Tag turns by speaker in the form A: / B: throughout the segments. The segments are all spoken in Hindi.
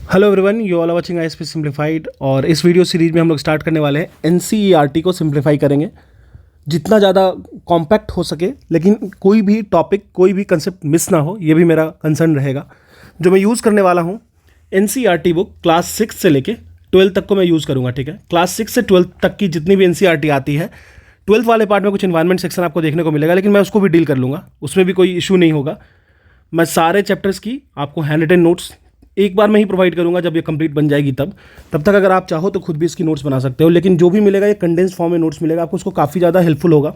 A: Hello everyone, you all are watching ISP simplified. और इस वीडियो सीरीज में हम लोग स्टार्ट करने वाले हैं एनसीईआरटी को सिंप्लीफाई करेंगे जितना ज़्यादा कॉम्पैक्ट हो सके, लेकिन कोई भी टॉपिक कोई भी कंसेप्ट मिस ना हो, ये भी मेरा कंसर्न रहेगा। जो मैं यूज़ करने वाला हूँ एनसीईआरटी बुक क्लास 6 से लेके 12 तक को मैं यूज़ करूँगा। ठीक है, क्लास 6 से 12 तक की जितनी भी एनसीईआरटी आती है, 12th वाले पार्ट में कुछ इन्वायरमेंट सेक्शन आपको देखने को मिलेगा, लेकिन मैं उसको भी डील कर लूँगा, उसमें भी कोई इशू नहीं होगा। मैं सारे चैप्टर्स की आपको हैंड रिटन नोट्स एक बार में ही प्रोवाइड करूंगा जब ये कंप्लीट बन जाएगी। तब तक अगर आप चाहो तो खुद भी इसकी नोट्स बना सकते हो, लेकिन जो भी मिलेगा ये कंडेंस फॉर्म में नोट्स मिलेगा आपको, उसको काफ़ी ज़्यादा हेल्पफुल होगा।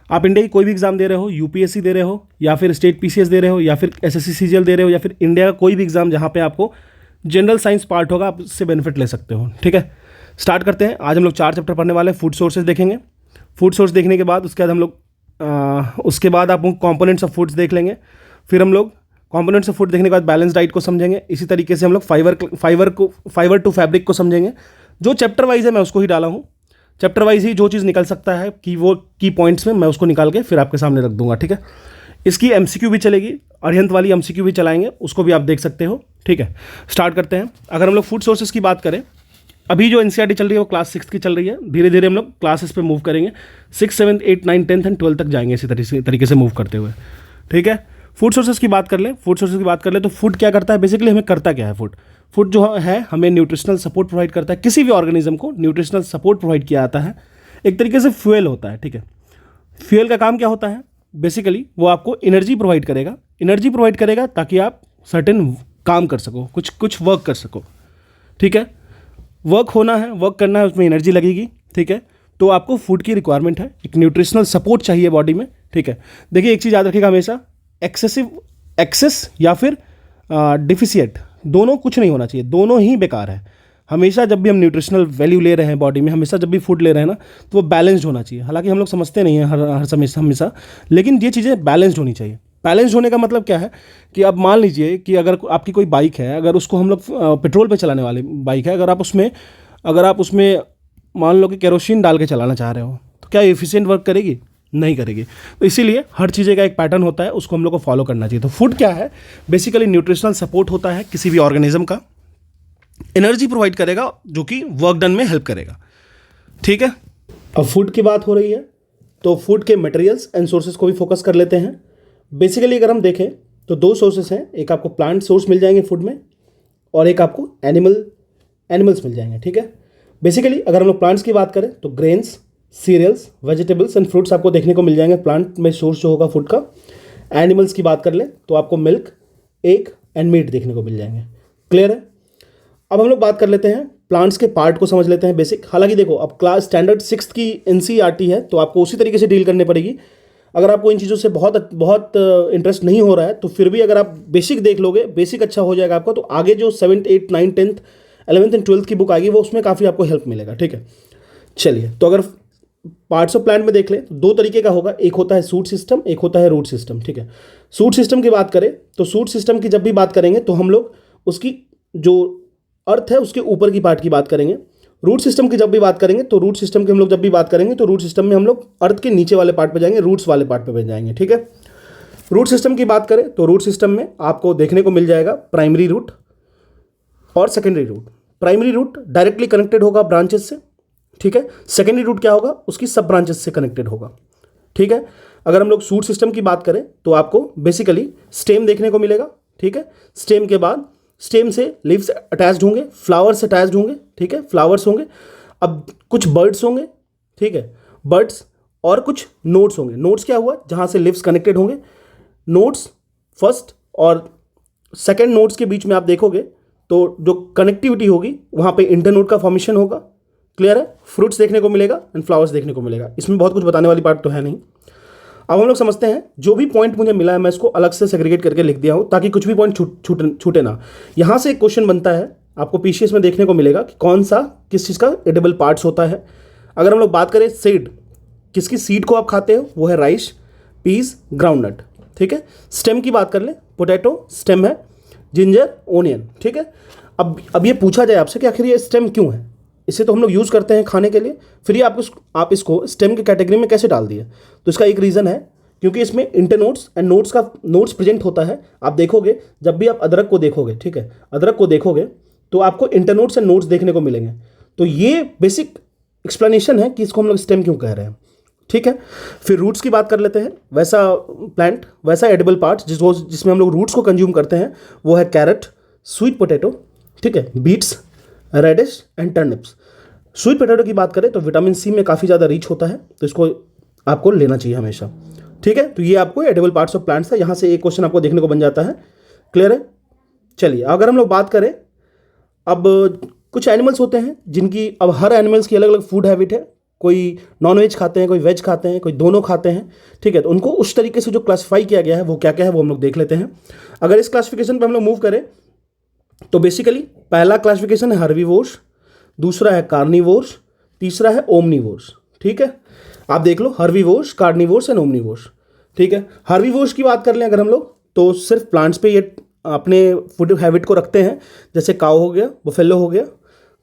A: आप इंडिया की कोई भी एग्जाम दे रहे हो, यूपीएससी दे रहे हो या फिर स्टेट पीसीएस दे रहे हो या फिर एसएससी सीजीएल दे रहे हो या फिर इंडिया का कोई भी एग्जाम जहाँ पे आपको जनरल साइंस पार्ट होगा, आप इससे बेनिफिट ले सकते हो। ठीक है, स्टार्ट करते हैं। आज हम लोग 4 चैप्टर पढ़ने वाले हैं। फूड सोर्सेज देखेंगे। फूड सोर्स देखने के बाद उसके बाद हम लोग उसके बाद आप कॉम्पोनेंट्स ऑफ फूड्स देख लेंगे। फिर हम लोग कंपोनेंट्स ऑफ फूड देखने के बाद बैलेंस डाइट को समझेंगे। इसी तरीके से हम लोग फाइबर टू फैब्रिक को समझेंगे। जो चैप्टर वाइज है मैं उसको ही डाला हूँ, चैप्टर वाइज ही जो चीज़ निकल सकता है कि वो की पॉइंट्स में मैं उसको निकाल के फिर आपके सामने रख दूंगा। ठीक है, इसकी एमसीक्यू भी चलेगी, अरिहंत वाली एमसीक्यू भी चलाएंगे, उसको भी आप देख सकते हो। ठीक है, स्टार्ट करते हैं। अगर हम लोग फूड सोर्सेज की बात करें, अभी जो एनसीईआरटी चल रही है वो क्लास 6 की चल रही है। धीरे धीरे हम लोग क्लासेस पे मूव करेंगे, 6, 7, 8, 9, 10 एंड 12 तक जाएंगे इसी तरीके से मूव करते हुए। ठीक है, फूड सोर्सेज की बात कर लें। तो फूड क्या करता है, बेसिकली हमें करता क्या है फूड जो है हमें न्यूट्रिशनल सपोर्ट प्रोवाइड करता है। किसी भी ऑर्गेनिज्म को न्यूट्रिशनल सपोर्ट प्रोवाइड किया जाता है, एक तरीके से फ्यूल होता है। ठीक है, फ्यूल का काम क्या होता है, बेसिकली वो आपको एनर्जी प्रोवाइड करेगा ताकि आप सर्टेन काम कर सको, कुछ वर्क कर सको। ठीक है, वर्क करना है, उसमें एनर्जी लगेगी। ठीक है, तो आपको फूड की रिक्वायरमेंट है, एक न्यूट्रिशनल सपोर्ट चाहिए बॉडी में। ठीक है, देखिए एक चीज़ याद रखिएगा, हमेशा एक्सेस या फिर डिफिशिएंट दोनों कुछ नहीं होना चाहिए, दोनों ही बेकार है। हमेशा जब भी हम न्यूट्रिशनल वैल्यू ले रहे हैं बॉडी में, हमेशा जब भी फूड ले रहे हैं ना, तो वो बैलेंस्ड होना चाहिए। हालांकि हम लोग समझते नहीं हैं हर समय हमेशा, लेकिन ये चीज़ें बैलेंस्ड होनी चाहिए। बैलेंस्ड होने का मतलब क्या है कि अब मान लीजिए कि अगर आपकी कोई बाइक है, अगर उसको हम लोग पेट्रोल पे चलाने वाली बाइक है, अगर आप उसमें मान लो कि केरोसिन डाल के चलाना चाह रहे हो, तो क्या एफिशिएंट वर्क करेगी? नहीं करेगी। तो इसीलिए हर चीज़ें का एक पैटर्न होता है, उसको हम लोग को फॉलो करना चाहिए। तो फूड क्या है, बेसिकली न्यूट्रिशनल सपोर्ट होता है किसी भी ऑर्गेनिज्म का, एनर्जी प्रोवाइड करेगा जो कि वर्क डन में हेल्प करेगा। ठीक है, अब फूड की बात हो रही है तो फूड के मटेरियल्स एंड सोर्सेज को भी फोकस कर लेते हैं। बेसिकली अगर हम देखें तो 2 सोर्सेज हैं, एक आपको प्लांट सोर्स मिल जाएंगे फूड में और एक आपको एनिमल्स मिल जाएंगे। ठीक है, बेसिकली अगर हम लोग प्लांट्स की बात करें तो grains, cereals, vegetables and fruits आपको देखने को मिल जाएंगे प्लांट में सोर्स जो होगा फूड का। एनिमल्स की बात कर ले तो आपको मिल्क, एग एंड मीट देखने को मिल जाएंगे। क्लियर है? अब हम लोग बात कर लेते हैं प्लांट्स के पार्ट को समझ लेते हैं बेसिक। हालांकि देखो अब क्लास स्टैंडर्ड 6 की एनसीईआरटी है तो आपको उसी तरीके से डील करनी पड़ेगी। अगर आपको इन चीज़ों से बहुत इंटरेस्ट नहीं हो रहा है तो फिर भी अगर आप बेसिक देख लोगे, बेसिक अच्छा हो जाएगा आपका, तो आगे जो 7th, 8th, 9th, 10th, 11th and 12th की बुक आएगी वो उसमें काफ़ी आपको हेल्प मिलेगा। ठीक है, चलिए तो अगर पार्ट्स ऑफ प्लांट में देख लें तो 2 तरीके का होगा, एक होता है सूट सिस्टम, एक होता है रूट सिस्टम। ठीक है, सूट सिस्टम की बात करें तो सूट सिस्टम की जब भी बात करेंगे तो हम लोग उसकी जो अर्थ है उसके ऊपर की पार्ट की बात करेंगे। रूट सिस्टम की जब भी बात करेंगे तो रूट सिस्टम की हम लोग जब भी बात करेंगे तो रूट सिस्टम में हम लोग अर्थ के नीचे वाले पार्ट पे जाएंगे, रूट्स वाले पार्ट पे जाएंगे। ठीक है, रूट सिस्टम की बात करें तो रूट सिस्टम में आपको देखने को मिल जाएगा प्राइमरी रूट और secondary root. Primary root directly connected होगा ब्रांचेस से। ठीक है, सेकेंडरी रूट क्या होगा, उसकी सब ब्रांचेस से कनेक्टेड होगा। ठीक है, अगर हम लोग सूट सिस्टम की बात करें तो आपको बेसिकली स्टेम देखने को मिलेगा। ठीक है, स्टेम के बाद स्टेम से लीव्स अटैच्ड होंगे, फ्लावर्स अटैच्ड होंगे। ठीक है, फ्लावर्स होंगे, अब कुछ बर्ड्स होंगे। ठीक है, बर्ड्स और कुछ नोड्स होंगे। नोड्स क्या हुआ, जहाँ से लीव्स कनेक्टेड होंगे। नोड्स फर्स्ट और सेकेंड नोड्स के बीच में आप देखोगे तो जो कनेक्टिविटी होगी वहाँ पे इंटरनोड का फॉर्मेशन होगा। क्लियर है? फ्रूट्स देखने को मिलेगा एंड फ्लावर्स देखने को मिलेगा। इसमें बहुत कुछ बताने वाली पार्ट तो है नहीं। अब हम लोग समझते हैं, जो भी पॉइंट मुझे मिला है मैं इसको अलग से सेग्रीगेट करके लिख दिया हूँ ताकि कुछ भी पॉइंट छूटे ना। यहाँ से एक क्वेश्चन बनता है, आपको पीसीएस में देखने को मिलेगा कि किस चीज़ का एडिबल पार्ट्स होता है। अगर हम लोग बात करें सीड, किसकी सीड को आप खाते हो, वो है राइस, पीस, ग्राउंडनट। ठीक है, स्टेम की बात कर ले, पोटैटो स्टेम है, जिंजर, ओनियन। ठीक है, अब ये पूछा जाए आपसे कि आखिर ये स्टेम क्यों है, इसे तो हम लोग यूज़ करते हैं खाने के लिए, फिर ये आप इसको स्टेम के कैटेगरी में कैसे डाल दिए? तो इसका एक रीज़न है, क्योंकि इसमें इंटरनोड्स एंड नोड्स प्रेजेंट होता है। आप देखोगे जब भी आप अदरक को देखोगे, ठीक है, अदरक को देखोगे तो आपको इंटरनोड्स एंड नोड्स देखने को मिलेंगे। तो ये बेसिक एक्सप्लेनेशन है कि इसको हम लोग स्टेम क्यों कह रहे हैं, ठीक है। फिर रूट्स की बात कर लेते हैं। वैसा प्लांट, वैसा एडिबल पार्ट जिसमें हम लोग रूट्स को कंज्यूम करते हैं वो है कैरेट, स्वीट पोटैटो, ठीक है, beets, radish and turnips. Sweet potato की बात करें तो विटामिन सी में काफ़ी ज़्यादा रिच होता है, तो इसको आपको लेना चाहिए हमेशा, ठीक है। तो ये आपको एडिबल पार्ट्स ऑफ प्लांट्स था, यहाँ से एक क्वेश्चन आपको देखने को बन जाता है। क्लियर है। चलिए अगर हम लोग बात करें, अब कुछ एनिमल्स होते हैं जिनकी, अब हर एनिमल्स की अलग अलग फूड हैबिट है। कोई नॉन वेज खाते हैं, कोई वेज खाते हैं, कोई दोनों खाते हैं, ठीक है। तो उनको उस तरीके से जो क्लासीफाई किया गया है वो क्या क्या है वो हम लोग देख लेते हैं। अगर इस क्लासिफिकेशन पे हम लोग मूव करें तो बेसिकली पहला क्लासिफिकेशन है हर्बीवोर्स, दूसरा है कार्निवोर्स, तीसरा है ओमनीवोर्स, ठीक है। आप देख लो, हर्बीवोर्स, कार्निवोर्स एंड ओमनीवोर्स, ठीक है। हर्बीवोर्स की बात कर लें अगर हम लोग, तो सिर्फ प्लांट्स पे ये अपने फूड हैबिट को रखते हैं, जैसे काऊ हो गया, बफेलो हो गया।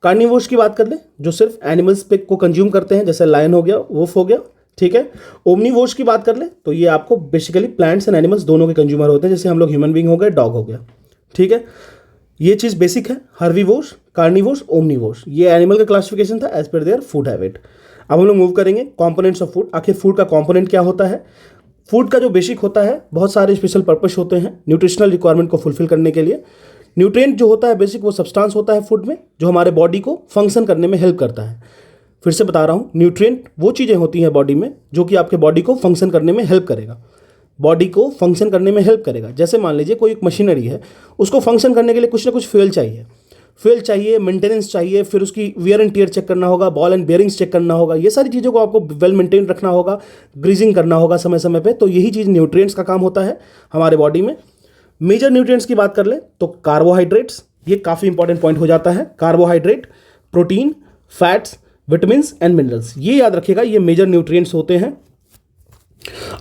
A: कार्निवोर्स की बात कर लें जो सिर्फ एनिमल्स पे को कंज्यूम करते हैं, जैसे लायन हो गया, वुल्फ हो गया, ठीक है। ओमनीवोर्स की बात कर लें तो ये आपको बेसिकली प्लांट्स एंड एनिमल्स दोनों के कंज्यूमर होते हैं, जैसे हम लोग ह्यूमन बींग हो गए, डॉग हो गया, ठीक है। ये चीज़ बेसिक है, हर्बीवोर्स, कार्निवोर्स, ओमनीवोर्स, ये एनिमल का क्लासिफिकेशन था as per their food habit. अब हम लोग मूव करेंगे कॉम्पोनेंट्स ऑफ फूड। आखिर फूड का कॉम्पोनेंट क्या होता है? फूड का जो बेसिक होता है, बहुत सारे स्पेशल पर्पस होते हैं न्यूट्रिशनल रिक्वायरमेंट को फुलफिल करने के लिए। न्यूट्रिएंट जो होता है बेसिक, वो सब्सटेंस होता है फूड में जो हमारे बॉडी को फंक्शन करने में हेल्प करता है। फिर से बता रहा हूँ, न्यूट्रिएंट वो चीज़ें होती हैं बॉडी में जो कि आपके बॉडी को फंक्शन करने में हेल्प करेगा, बॉडी को फंक्शन करने में हेल्प करेगा। जैसे मान लीजिए कोई एक मशीनरी है, उसको फंक्शन करने के लिए कुछ ना कुछ फ्यूल चाहिए, मेंटेनेंस चाहिए, फिर उसकी वियर एंड टियर चेक करना होगा, बॉल एंड बेयरिंग्स चेक करना होगा, ये सारी चीज़ों को आपको वेल मेंटेन रखना होगा, ग्रीजिंग करना होगा समय समय पे। तो यही चीज़ न्यूट्रिएंट्स का काम होता है हमारे बॉडी में। मेजर न्यूट्रिएंट्स की बात कर ले तो कार्बोहाइड्रेट्स, ये काफ़ी इंपॉर्टेंट पॉइंट हो जाता है। Carbohydrate, protein, fats, vitamins and minerals, ये याद रखिएगा, ये मेजर न्यूट्रिएंट्स होते हैं।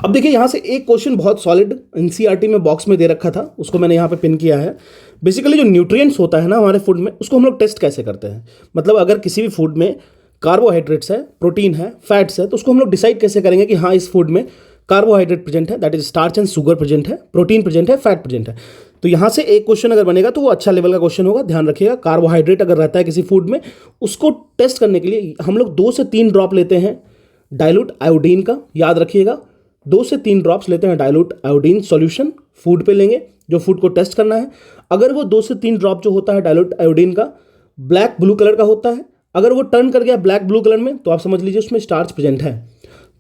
A: अब देखिए यहाँ से एक क्वेश्चन बहुत सॉलिड एनसीईआरटी में बॉक्स में दे रखा था, उसको मैंने यहाँ पे पिन किया है। बेसिकली जो न्यूट्रिएंट्स होता है ना हमारे फूड में, उसको हम लोग टेस्ट कैसे करते हैं? मतलब अगर किसी भी फूड में कार्बोहाइड्रेट्स है, प्रोटीन है, फैट्स है, तो उसको हम लोग डिसाइड कैसे करेंगे कि हाँ इस फूड में कार्बोहाइड्रेट प्रेजेंट है, that is starch and sugar present है, प्रोटीन प्रेजेंट है, फैट प्रेजेंट है। तो यहाँ से एक क्वेश्चन अगर बनेगा तो वो अच्छा लेवल का क्वेश्चन होगा। ध्यान रखिएगा, कार्बोहाइड्रेट अगर रहता है किसी फूड में, उसको टेस्ट करने के लिए हम लोग 2 से 3 ड्रॉप लेते हैं डाइल्यूट आयोडीन का। याद रखिएगा, 2 से 3 ड्रॉप्स लेते हैं डाइल्यूट आयोडीन सॉल्यूशन, फूड पे लेंगे जो फूड को टेस्ट करना है। अगर वो 2 से 3 ड्रॉप जो होता है डाइल्यूट आयोडीन का ब्लैक ब्लू कलर का होता है, अगर वो टर्न कर गया ब्लैक ब्लू कलर में, तो आप समझ लीजिए उसमें स्टार्च प्रेजेंट है।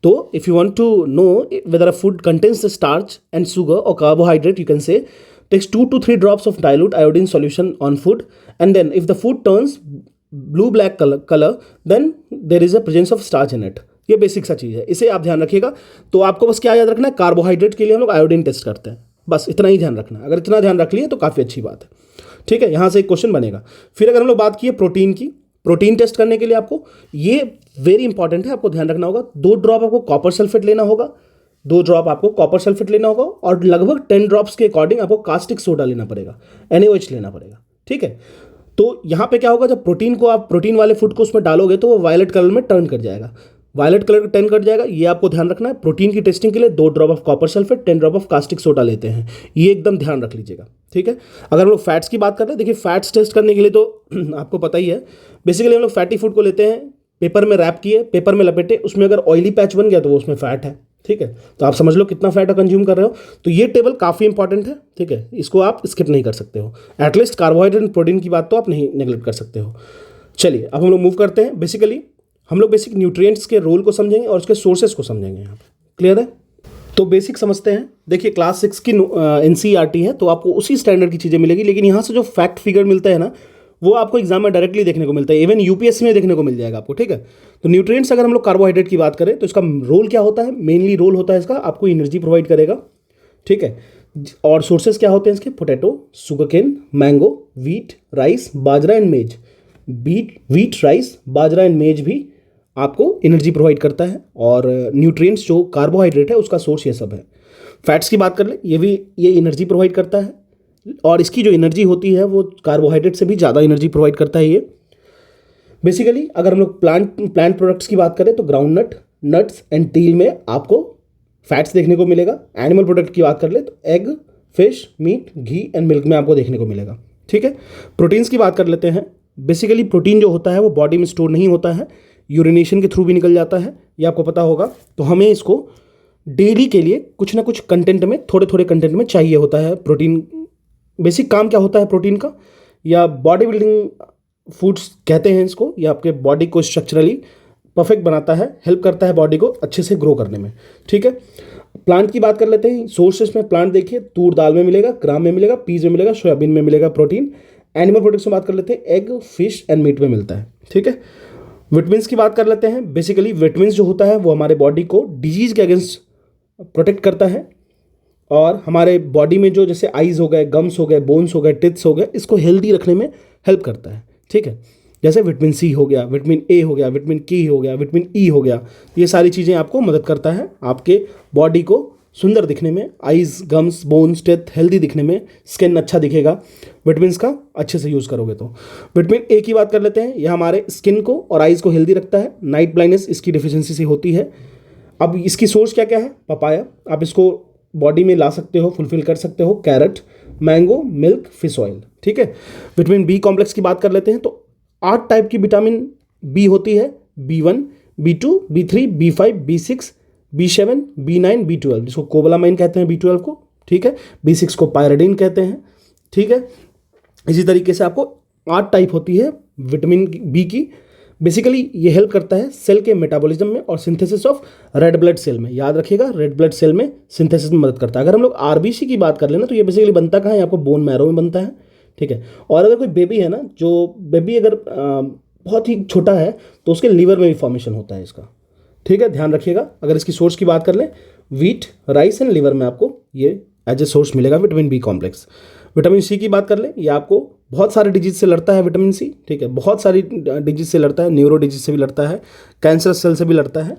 A: तो if you want to know whether a food contains the starch and sugar और carbohydrate, you can say takes 2 to 3 drops of dilute iodine solution on food, and then if the food turns blue black color then there is a presence of starch in it। ये बेसिक सा चीज़ है, इसे आप ध्यान रखिएगा। तो आपको बस क्या याद रखना है, कार्बोहाइड्रेट के लिए हम लोग आयोडीन टेस्ट करते हैं, बस इतना ही ध्यान रखना है। अगर इतना ध्यान रख लिए तो काफ़ी अच्छी बात है, ठीक है। यहाँ से एक क्वेश्चन बनेगा। फिर अगर हम लोग बात किए प्रोटीन की, प्रोटीन टेस्ट करने के लिए आपको, ये वेरी इंपॉर्टेंट है, आपको ध्यान रखना होगा, 2 ड्रॉप आपको कॉपर सल्फेट लेना होगा, 2 ड्रॉप आपको कॉपर सल्फेट लेना होगा, और लगभग 10 ड्रॉप्स के अकॉर्डिंग आपको कास्टिक सोडा लेना पड़ेगा, NaOH लेना पड़ेगा, ठीक है। तो यहाँ पे क्या होगा, जब प्रोटीन को आप प्रोटीन वाले फूड को उसमें डालोगे तो वो वायलेट कलर में टर्न कर जाएगा, वायलेट कलर टर्न कर जाएगा। ये आपको ध्यान रखना है। प्रोटीन की टेस्टिंग के लिए 2 drop of copper sulphate, 10 drop of caustic soda लेते हैं, ये एकदम ध्यान रख लीजिएगा, ठीक है। अगर हम लोग फैट्स की बात करते हैं, देखिए फैट्स टेस्ट करने के लिए तो आपको पता ही है, बेसिकली हम लोग फैटी फूड को लेते हैं, पेपर में रैप किए, पेपर में लपेटे, उसमें अगर ऑयली पैच बन गया तो वो उसमें फैट है, ठीक है। तो आप समझ लो कितना फैट कंज्यूम कर रहे हो। तो ये टेबल काफ़ी इंपॉर्टेंट है, ठीक है, इसको आप स्किप नहीं कर सकते हो। एटलीस्ट कार्बोहाइड्रेट एंड प्रोटीन की बात तो आप नहीं नेगलेक्ट कर सकते हो। चलिए अब हम लोग मूव करते हैं। बेसिकली हम लोग बेसिक न्यूट्रिएंट्स के रोल को समझेंगे और उसके सोर्सेज को समझेंगे यहाँ पे। क्लियर है? तो बेसिक समझते हैं। देखिए क्लास 6 की NCERT है, तो आपको उसी स्टैंडर्ड की चीज़ें मिलेगी, लेकिन यहाँ से जो फैक्ट फिगर मिलता है ना, वो आपको एग्जाम में डायरेक्टली देखने को मिलता है, इवन यूपीएससी में देखने को मिल जाएगा आपको, ठीक है। तो न्यूट्रिएंट्स अगर हम लोग कार्बोहाइड्रेट की बात करें तो इसका रोल क्या होता है, मेनली रोल होता है इसका आपको एनर्जी प्रोवाइड करेगा, ठीक है। और सोर्सेज क्या होते हैं इसके, potato, sugarcane, mango, wheat, rice, bajra and मेज। व्हीट, राइस, बाजरा एंड मेज भी आपको एनर्जी प्रोवाइड करता है, और न्यूट्रिएंट्स जो कार्बोहाइड्रेट है उसका सोर्स ये सब है। फैट्स की बात कर ले, ये एनर्जी प्रोवाइड करता है, और इसकी जो एनर्जी होती है वो कार्बोहाइड्रेट से भी ज़्यादा एनर्जी प्रोवाइड करता है ये। बेसिकली अगर हम लोग प्लांट प्रोडक्ट्स की बात करें तो ग्राउंडनट, नट्स एंड टील में आपको फैट्स देखने को मिलेगा। एनिमल प्रोडक्ट की बात कर ले तो egg, fish, meat, ghee and milk में आपको देखने को मिलेगा, ठीक है। प्रोटीन्स की बात कर लेते हैं। बेसिकली प्रोटीन जो होता है वो बॉडी में स्टोर नहीं होता है, यूरिनेशन के थ्रू भी निकल जाता है, ये आपको पता होगा। तो हमें इसको डेली के लिए कुछ ना कुछ कंटेंट में, थोड़े थोड़े कंटेंट में चाहिए होता है प्रोटीन। बेसिक काम क्या होता है प्रोटीन का, या बॉडी बिल्डिंग फूड्स कहते हैं इसको, या आपके बॉडी को स्ट्रक्चरली परफेक्ट बनाता है, हेल्प करता है बॉडी को अच्छे से ग्रो करने में, ठीक है। प्लांट की बात कर लेते हैं। सोर्सेस में प्लांट देखिए, तूर दाल में मिलेगा, ग्राम में मिलेगा, पीज में मिलेगा, सोयाबीन में मिलेगा प्रोटीन। एनिमल प्रोडक्ट्स में बात कर लेते हैं, एग, फिश एंड मीट में मिलता है, ठीक है। विटामिन्स की बात कर लेते हैं। बेसिकली विटामिन्स जो होता है वो हमारे बॉडी को डिजीज के अगेंस्ट प्रोटेक्ट करता है, और हमारे बॉडी में जो जैसे आइज हो गए, गम्स हो गए, बोन्स हो गए, टिथ्स हो गए, इसको हेल्दी रखने में हेल्प करता है, ठीक है। जैसे विटामिन सी हो गया, विटामिन ए हो गया, विटामिन के हो गया, विटामिन ई हो गया, ये सारी चीज़ें आपको मदद करता है आपके बॉडी को सुंदर दिखने में, eyes, gums, bones, teeth healthy दिखने में, स्किन अच्छा दिखेगा विटामिन्स का अच्छे से यूज़ करोगे तो। विटामिन ए की बात कर लेते हैं। यह हमारे स्किन को और आइज़ को हेल्दी रखता है। नाइट ब्लाइंडनेस इसकी डिफिशियंसी से होती है। अब इसकी सोर्स क्या क्या है? पपाया, आप इसको बॉडी में ला सकते हो, फुलफिल कर सकते हो। Carrot, mango, milk, fish oil, ठीक है। विटामिन बी कॉम्प्लेक्स की बात कर लेते हैं तो 8 टाइप की विटामिन बी होती है। B1, B2, B3, B5, B6, B7, B9, B12, जिसको कोबलामाइन कहते हैं B12 को, ठीक है। B6 को पायरिडीन कहते हैं, ठीक है। इसी तरीके से आपको 8 टाइप होती है विटामिन बी की। बेसिकली ये हेल्प करता है सेल के मेटाबॉलिज्म में और synthesis of red blood cell में। याद रखिएगा, रेड ब्लड सेल में सिंथेसिस में मदद करता है। अगर हम लोग आरबीसी की बात कर लेना तो ये बेसिकली बनता कहाँ है? आपको बोन मैरो में बनता है, ठीक है। और अगर कोई बेबी है ना, जो बेबी अगर बहुत ही छोटा है तो उसके लीवर में भी फॉर्मेशन होता है इसका, ठीक है, ध्यान रखिएगा। अगर इसकी सोर्स की बात कर लें, वीट, राइस एंड लीवर में आपको ये एज ए सोर्स मिलेगा vitamin B complex. Vitamin C की बात कर लें, ये आपको बहुत सारे डिजीज से लड़ता है विटामिन सी, ठीक है, बहुत सारी डिजीज से लड़ता है, न्यूरो डिजीज से भी लड़ता है, कैंसर सेल से भी लड़ता है।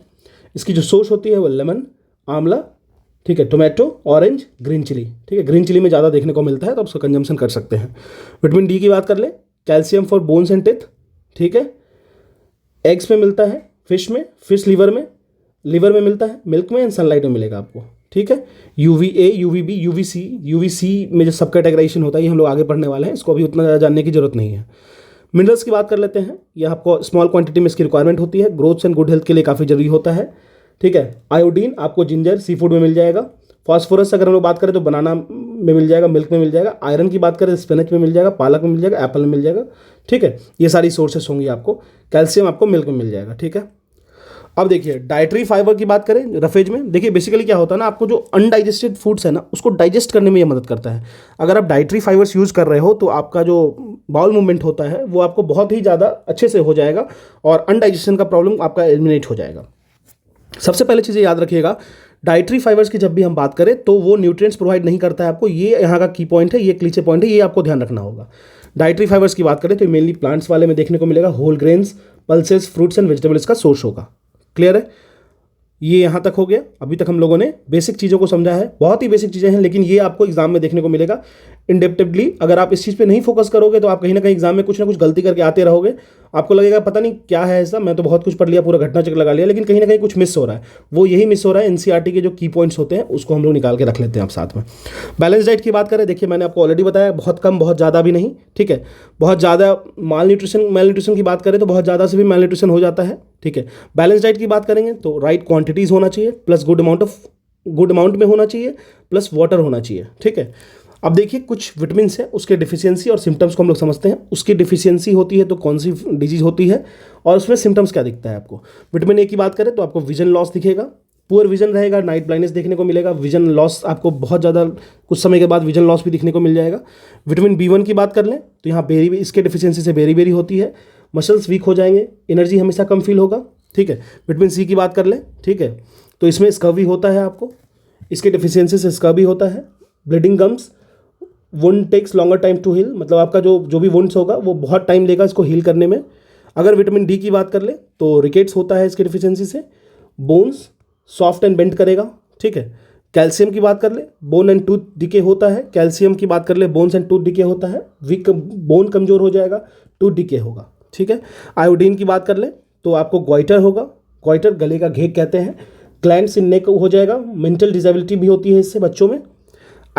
A: इसकी जो सोर्स होती है वो लेमन, आंवला, ठीक है, टोमेटो, ऑरेंज, ग्रीन चिली, ठीक है। ग्रीन चिली में ज़्यादा देखने को मिलता है तो आप उसका कंजम्पशन कर सकते हैं। विटामिन डी की बात कर लें, calcium for bones and teeth, ठीक है। एग्स में मिलता है, फिश में, फिश लीवर में मिलता है, मिल्क में एंड सनलाइट में मिलेगा आपको, ठीक है। UVA, UVB, UVC में जो सब कैटेगराइजेशन होता है ये हम लोग आगे पढ़ने वाले हैं, इसको अभी उतना ज़्यादा जानने की जरूरत नहीं है। मिनरल्स की बात कर लेते हैं। यह आपको स्मॉल क्वांटिटी में इसकी रिक्वायरमेंट होती है, ग्रोथ एंड गुड हेल्थ के लिए काफ़ी जरूरी होता है, ठीक है। आयोडीन आपको जिंजर, सी फूड में मिल जाएगा। फॉस्फोरस अगर हम लोग बात करें तो बनाना में मिल जाएगा, मिल्क में मिल जाएगा। आयरन की बात करें स्पिनच में मिल जाएगा, पालक में मिल जाएगा, एप्पल में मिल जाएगा, ठीक है। ये सारी सोर्सेस होंगी आपको। कैल्शियम आपको मिल्क में मिल जाएगा, ठीक है। अब देखिए डाइटरी फाइबर की बात करें रफेज में, देखिए बेसिकली क्या होता है ना, आपको जो अनडाइजेस्टेड फूड्स है ना उसको डाइजेस्ट करने में ये मदद करता है। अगर आप डाइटरी फाइबर्स यूज़ कर रहे हो तो आपका जो बाउल मूवमेंट होता है वो आपको बहुत ही ज़्यादा अच्छे से हो जाएगा और अनडाइजेशन का प्रॉब्लम आपका एलिमिनेट हो जाएगा। सबसे पहले चीज़ें याद रखिएगा, डाइटरी फाइबर्स की जब भी हम बात करें तो वो न्यूट्रिएंट्स प्रोवाइड नहीं करता है आपको। ये यहाँ का की पॉइंट है, ये क्लीचे पॉइंट है, ये आपको ध्यान रखना होगा। डाइटरी फाइबर्स की बात करें तो मेनली प्लांट्स वाले में देखने को मिलेगा, whole grains, pulses, fruits and vegetables का सोर्स होगा। क्लियर है? ये यहाँ तक हो गया। अभी तक हम लोगों ने बेसिक चीज़ों को समझा है, बहुत ही बेसिक चीज़ें हैं, लेकिन ये आपको एग्जाम में देखने को मिलेगा इंडेप्टिवली। अगर आप इस चीज़ पे नहीं फोकस करोगे तो आप कहीं ना कहीं एग्जाम में कुछ ना कुछ गलती करके आते रहोगे। आपको लगेगा पता नहीं क्या है ऐसा, मैं तो बहुत कुछ पढ़ लिया, पूरा घटना चक्र लगा लिया, लेकिन कहीं ना कहीं कुछ मिस हो रहा है। वो यही मिस हो रहा है। एनसीईआरटी के जो की पॉइंट्स होते हैं उसको हम लोग निकाल के रख लेते हैं आप साथ में। बैलेंस डाइट की बात करें, देखिए मैंने आपको ऑलरेडी बताया, बहुत कम बहुत ज़्यादा भी नहीं, ठीक है। बहुत ज़्यादा माल न्यूट्रिशन की बात करें तो बहुत ज़्यादा से भी माल न्यूट्रिशन हो जाता है, ठीक है। बैलेंस डाइट की बात करेंगे तो राइट क्वांटिटीज़ होना चाहिए, प्लस गुड अमाउंट में होना चाहिए, प्लस वाटर होना चाहिए, ठीक है। अब देखिए कुछ विटामिन है उसके डिफिशियंसी और सिम्टम्स को हम लोग समझते हैं। उसकी डिफिशियंसी होती है तो कौन सी डिजीज होती है और उसमें सिम्टम्स क्या दिखता है आपको। विटामिन ए की बात करें तो आपको विजन लॉस दिखेगा, पुअर विजन रहेगा, नाइट ब्लाइंडनेस देखने को मिलेगा, विजन लॉस आपको बहुत ज़्यादा कुछ समय के बाद विजन लॉस भी दिखने को मिल जाएगा। विटामिन B1 की बात कर लें तो यहाँ इसके डिफिशियंसी से बेरी होती है, मसल्स वीक हो जाएंगे, एनर्जी हमेशा कम फील होगा, ठीक है। विटामिन सी की बात कर लें, ठीक है, तो इसमें स्कर्वी होता है आपको, इसके डिफिशियंसी से स्कर्वी होता है। Bleeding gums, wound takes longer time to heal, मतलब आपका जो भी वुंड्स होगा वो बहुत टाइम लेगा इसको हील करने में। अगर विटामिन डी की बात कर ले तो रिकेट्स होता है इसकी डिफिशियंसी से, बोन्स सॉफ्ट एंड बेंड करेगा, ठीक है। कैल्शियम की बात कर ले, बोन एंड टूथ डिके होता है। कैल्शियम की बात कर ले, बोन्स एंड टूथ डिके होता है, वीक बोन कमजोर हो जाएगा, टूथ डिके होगा, ठीक है। आयोडीन की बात कर ले तो आपको ग्वाइटर होगा, ग्वाइटर गले का घेक कहते हैं। ग्लैंड्स इन नेक हो जाएगा, मेंटल डिसेबिलिटी भी होती है इससे बच्चों में।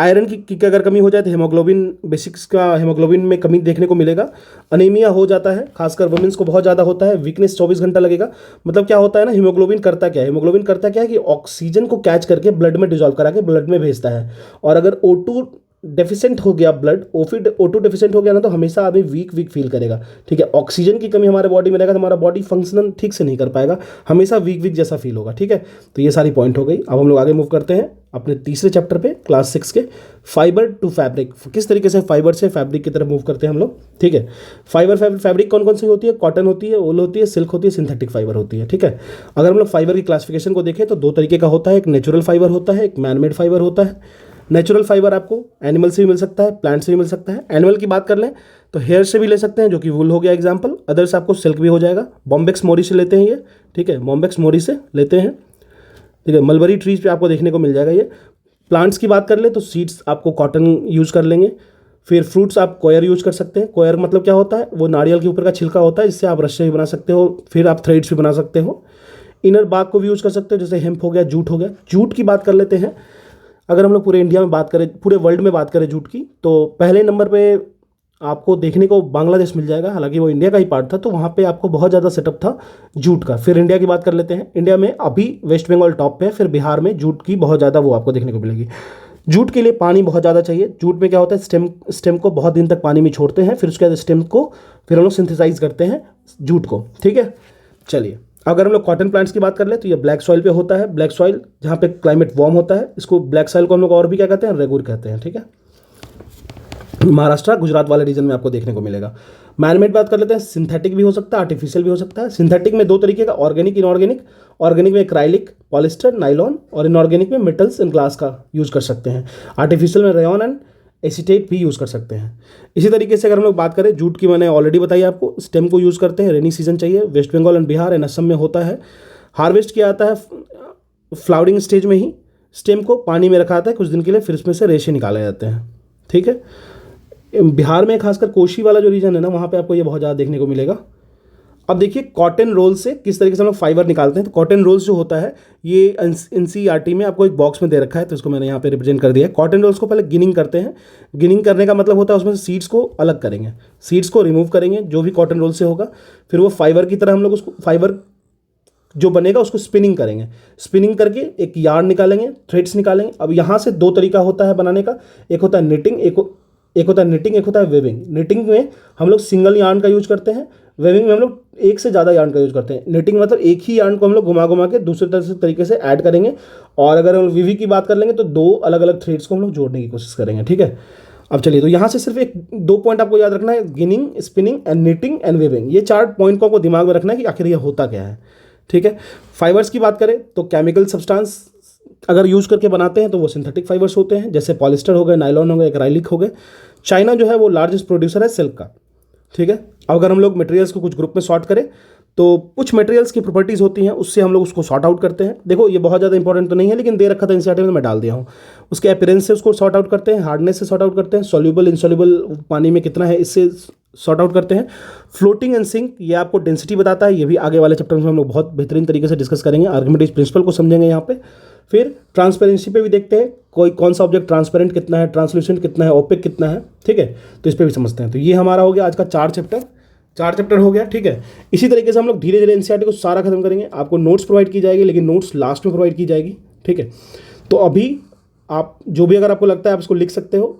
A: आयरन की अगर कमी हो जाए तो हेमोग्लोबिन, बेसिक्स का हेमोग्लोबिन में कमी देखने को मिलेगा। अनीमिया हो जाता है, खासकर वुमेन्स को बहुत ज़्यादा होता है। वीकनेस 24 घंटा लगेगा। मतलब क्या होता है ना, हीमोग्लोबिन करता क्या है, हीमोग्लोबिन करता क्या है कि ऑक्सीजन को कैच करके ब्लड में डिजॉल्व करा के ब्लड में भेजता है। और अगर O2 डेफिशिएंट हो गया, ब्लड O2 डेफिशिएंट हो गया ना, तो हमेशा आदमी वीक वीक फील करेगा। ठीक है, ऑक्सीजन की कमी हमारे बॉडी में रहेगा तो हमारा बॉडी फंक्शनल ठीक से नहीं कर पाएगा, हमेशा वीक वीक जैसा फील होगा। ठीक है, तो ये सारी पॉइंट हो गई। अब हम लोग आगे मूव करते हैं अपने तीसरे चैप्टर पे, क्लास 6 के फाइबर टू फैब्रिक। किस तरीके से फाइबर से फैब्रिक की तरफ मूव करते हैं हम लोग। ठीक है, फैब्रिक कौन कौन सी होती है, कॉटन होती है, वूल होती है, सिल्क होती है, सिंथेटिक फाइबर होती है। ठीक है, अगर हम लोग फाइबर की क्लासिफिकेशन को देखें तो दो तरीके का होता है, एक नेचुरल फाइबर होता है, एक मैनमेड फाइबर होता है। नेचुरल फाइबर आपको एनिमल से भी मिल सकता है, प्लांट से भी मिल सकता है। एनिमल की बात कर लें तो हेयर से भी ले सकते हैं, जो कि वूल हो गया एग्जाम्पल। अदर्स आपको सिल्क भी हो जाएगा। बॉम्बेक्स मोरी से लेते हैं ये। ठीक है, बॉम्बेक्स मोरी से लेते हैं। ठीक है, मलबरी ट्रीज पे आपको देखने को मिल जाएगा ये। प्लांट्स की बात कर ले तो सीड्स आपको कॉटन यूज़ कर लेंगे। फिर फ्रूट्स आप कोयर यूज़ कर सकते हैं। कोयर मतलब क्या होता है, वो नारियल के ऊपर का छिलका होता है, इससे आप रस्से भी बना सकते हो, फिर आप थ्रेड्स भी बना सकते हो। इनर बाग को भी यूज़ कर सकते हो, जैसे हेम्प हो गया, जूट हो गया। जूट की बात कर लेते हैं। अगर हम लोग पूरे इंडिया में बात करें, पूरे वर्ल्ड में बात करें जूट की, तो पहले नंबर पे आपको देखने को बांग्लादेश मिल जाएगा। हालांकि वो इंडिया का ही पार्ट था, तो वहाँ पे आपको बहुत ज़्यादा सेटअप था जूट का। फिर इंडिया की बात कर लेते हैं। इंडिया में अभी वेस्ट बंगाल टॉप पे है, फिर बिहार में जूट की बहुत ज़्यादा वो आपको देखने को मिलेगी। जूट के लिए पानी बहुत ज़्यादा चाहिए। जूट में क्या होता है, स्टेम को बहुत दिन तक पानी में छोड़ते हैं, फिर उसके बाद स्टेम को फिर हम लोग सिंथेसाइज करते हैं जूट को। ठीक है, चलिए अगर हम लोग कॉटन प्लांट्स की बात कर ले तो ये ब्लैक सॉइल पे होता है। ब्लैक सॉइल जहाँ पे क्लाइमेट वार्म होता है, इसको ब्लैक सॉइल को हम लोग और भी क्या कहते हैं, रेगुर कहते हैं। ठीक है, महाराष्ट्र गुजरात वाले रीजन में आपको देखने को मिलेगा। मैनमेड बात कर लेते हैं। सिंथेटिक भी हो सकता है, आर्टिफिशियल भी हो सकता है। सिंथेटिक में दो तरीके का, ऑर्गेनिक, इनऑर्गेनिक। ऑर्गेनिक में एक्राइलिक, पॉलिस्टर, नाइलॉन, और इनऑर्गेनिक में मेटल्स एंड ग्लास का यूज़ कर सकते हैं। आर्टिफिशियल में रेयॉन एंड एसीटेट भी यूज़ कर सकते हैं। इसी तरीके से अगर हम लोग बात करें जूट की, मैंने ऑलरेडी बताई आपको, स्टेम को यूज़ करते हैं। रेनी सीजन चाहिए, वेस्ट बंगाल एंड बिहार एंड असम में होता है। हार्वेस्ट किया जाता है फ्लावरिंग स्टेज में ही। स्टेम को पानी में रखा जाता है कुछ दिन के लिए, फिर इसमें से रेशे निकाले जाते हैं। ठीक है, बिहार में खासकर कोशी वाला जो रीजन है ना, वहाँ पे आपको ये बहुत ज़्यादा देखने को मिलेगा। अब देखिए कॉटन रोल से किस तरीके से हम लोग फाइबर निकालते हैं। तो कॉटन रोल्स जो होता है ये एनसीईआरटी में आपको एक बॉक्स में दे रखा है, तो इसको मैंने यहाँ पे रिप्रेजेंट कर दिया है। कॉटन रोल्स को पहले गिनिंग करते हैं। गिनिंग करने का मतलब होता है उसमें से सीड्स को अलग करेंगे, सीड्स को रिमूव करेंगे जो भी कॉटन रोल से होगा। फिर वो फाइबर की तरह हम लोग उसको, फाइबर जो बनेगा उसको स्पिनिंग करेंगे। स्पिनिंग करके एक यार्न निकालेंगे, थ्रेड्स निकालेंगे। अब यहाँ से दो तरीका होता है बनाने का, एक होता है निटिंग, एक होता है निटिंग, एक होता है वेविंग। निटिंग में हम लोग सिंगल यार्न का यूज करते हैं, वेविंग में हम लोग एक से ज़्यादा यार्न का यूज करते हैं। निटिंग मतलब एक ही यार्न को हम लोग घुमा घुमा के दूसरे तरीके से ऐड करेंगे। और अगर हम वीवी की बात कर लेंगे तो दो अलग अलग थ्रेड्स को हम लोग जोड़ने की कोशिश करेंगे। ठीक है, अब चलिए, तो यहाँ से सिर्फ एक दो पॉइंट आपको याद रखना है, ginning, spinning and knitting and weaving. ये चार पॉइंट को आपको दिमाग में रखना है कि आखिर ये होता क्या है। ठीक है, फाइबर्स की बात करें तो केमिकल सब्सटेंस अगर यूज़ करके बनाते हैं तो वो सिंथेटिक फाइबर्स होते हैं, जैसे पॉलिस्टर हो गए, नाइलॉन हो गए, एक्राइलिक हो गए। चाइना जो है वो लार्जेस्ट प्रोड्यूसर है सिल्क का। ठीक है, अब अगर हम लोग मटेरियल्स को कुछ ग्रुप में सॉर्ट करें तो कुछ मटेरियल्स की प्रॉपर्टीज़ होती हैं, उससे हम लोग उसको सॉर्ट आउट करते हैं। देखो ये बहुत ज़्यादा इंपॉर्टेंट तो नहीं है, लेकिन दे रखा था एनसीईआरटी में तो मैं डाल दिया हूँ। उसके अपीयरेंस से उसको सॉर्ट आउट करते हैं, हार्डनेस से सॉर्ट आउट करते हैं, सॉल्यूबल इनसॉल्यूबल पानी में कितना है इससे सॉर्ट आउट करते हैं। फ्लोटिंग एंड सिंक ये आपको डेंसिटी बताता है, ये भी आगे वाले चैप्टर में हम लोग बहुत बेहतरीन तरीके से डिस्कस करेंगे। आर्किमिडीज प्रिंसिपल को समझेंगे यहाँ पे। फिर ट्रांसपेरेंसी पे भी देखते हैं, कौन सा ऑब्जेक्ट ट्रांसपेरेंट कितना है, ट्रांसल्यूसेंट कितना है, ओपेक कितना है। ठीक है, तो इस पर भी समझते हैं। तो ये हमारा हो गया आज का चार चैप्टर हो गया। ठीक है, इसी तरीके से हम लोग धीरे धीरे एनसीईआरटी को सारा खत्म करेंगे। आपको नोट्स प्रोवाइड की जाएगी, लेकिन नोट्स लास्ट में प्रोवाइड की जाएगी। ठीक है, तो अभी आप जो भी अगर आपको लगता है आप इसको लिख सकते हो।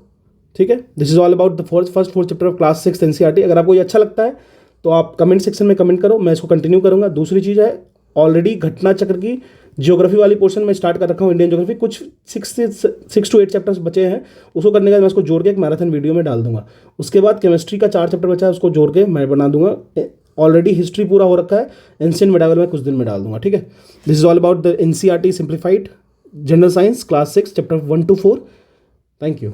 A: ठीक है, this is all about the first 4 chapter of class 6 NCERT. अगर आपको ये अच्छा लगता है तो आप कमेंट सेक्शन में कमेंट करो, मैं इसको कंटिन्यू करूँगा। दूसरी चीज़ है, ऑलरेडी घटना चक्र की जियोग्राफी वाली पोर्शन में स्टार्ट कर रखा हूँ, इंडियन जियोग्राफी। कुछ 6 to 8 चैप्टर्स बचे हैं, उसको करने के बाद मैं उसको जोड़ के एक मैराथन वीडियो में डाल दूंगा। उसके बाद केमिस्ट्री का 4 चैप्टर बचा है, उसको जोड़ के मैं बना दूंगा। ऑलरेडी हिस्ट्री पूरा हो रखा है, एंशिएंट मेडावल में कुछ दिन में डाल दूंगा। ठीक है, this is all about the NCERT simplified general science class 6 chapter 1 to 4। Thank you.